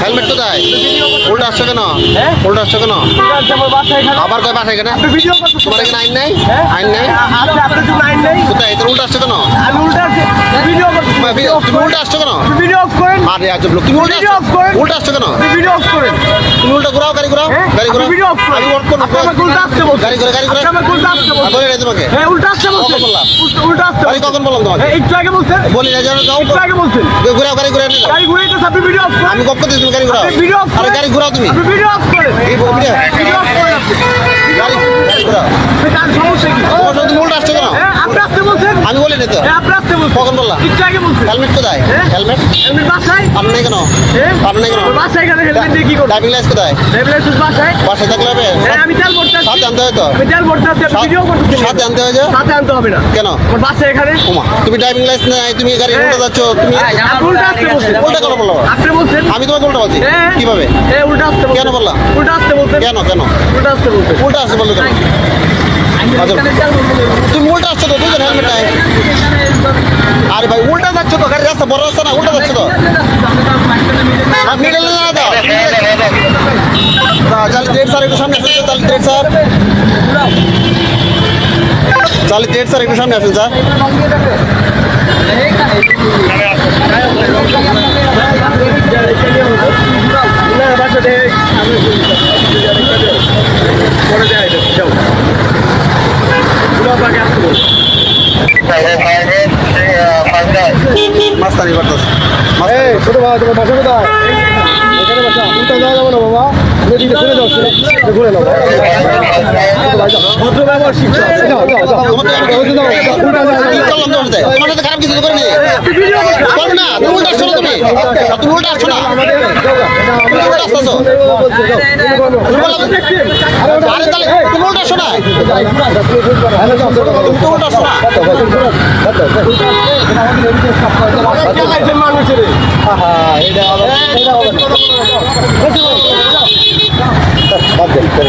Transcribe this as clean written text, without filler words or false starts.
Helmet কোথায়? উল্টা আসছো কেন? উল্টা আসছো কেন? আবার কয় বাসায় কেন? তোমার এখানে আইন নাই? আইন নাই কোথায়? তোর উল্টা আসছো কেন? তুমি উল্টা আসছো কেন? আরে আজব লোক, তুমি উল্টা উল্টা আসছো কেন? তুমি উল্টা ঘুরাও, গাড়ি ঘুরাও, গাড়ি ঘুরাও। আমি ওয়ার্ক করবো, গাড়ি ঘুরা, গাড়ি ঘুরা। বলি নাই তোমাকে, কখন বললাম? গাড়ি কখন বললাম তোমাকে? বলি না, যাও ঘুরাও, গাড়ি ঘুরা নিয়ে যাও। আমি কখন দিচ্ছি, তুমি গাড়ি ঘুরাও। আরে গাড়ি ঘুরাও তুমি, এই ভিডিও। গাড়ি ঘুরাও। তোমার সাথে তুমি উল্টা আসছো কেন? আমি বলি না তো, কখন বললাম? হেলমেট কোথায়? হেলমেট পারেন নাই কেন? পারেন নাই কেন? ড্রাইভিং লাইসেন্স কোথায়? বাসায় থাকলে হবে? সাথে আনতে হয় তো, সাথে আনতে হয় যে। কেন? ওমা, তুমি ড্রাইভিং লাইসেন্স নাই, তুমি গাড়ি উল্টা যাচ্ছ, তুমি উল্টা কেন বললো? আমি তোমাকে উল্টা বলছি কিভাবে? কেন বললাম? কেন কেন উল্টা আসছে বললো কেন? তুমি উল্টা আসছো তো, দুজন হেলমেট নাই। আরে ভাই উল্টা যাচ্ছ তো, গাড়ি রাস্তা বড় রাস্তা না, উল্টা যাচ্ছ তো। মিডল না তো, চালি ডেট স্যার একটু সামনে আসুন, চালি ডেট স্যার, চালি ডেট স্যার একটু সামনে আসুন স্যার। মাস্তানি করতেছে। ছোট বাবা, তোমার বাসা কোথায়? এখানে বাসা। উল্টা যাওয়া যাবে না বাবা, এদিকে চলে যাও, ঘুরে নাও। ভদ্র ব্যবহার শিখছো। তোমার সাথে খারাপ কিছু করে নেই, করো না। তুমি উল্টা আসছো না, তুমি উল্টা আসছো না, তুমি উল্টা আসছো। আরে তাহলে তুমি উল্টা আসছো না, তুমি উল্টা আসছো না। মানুষের বাদ দেন।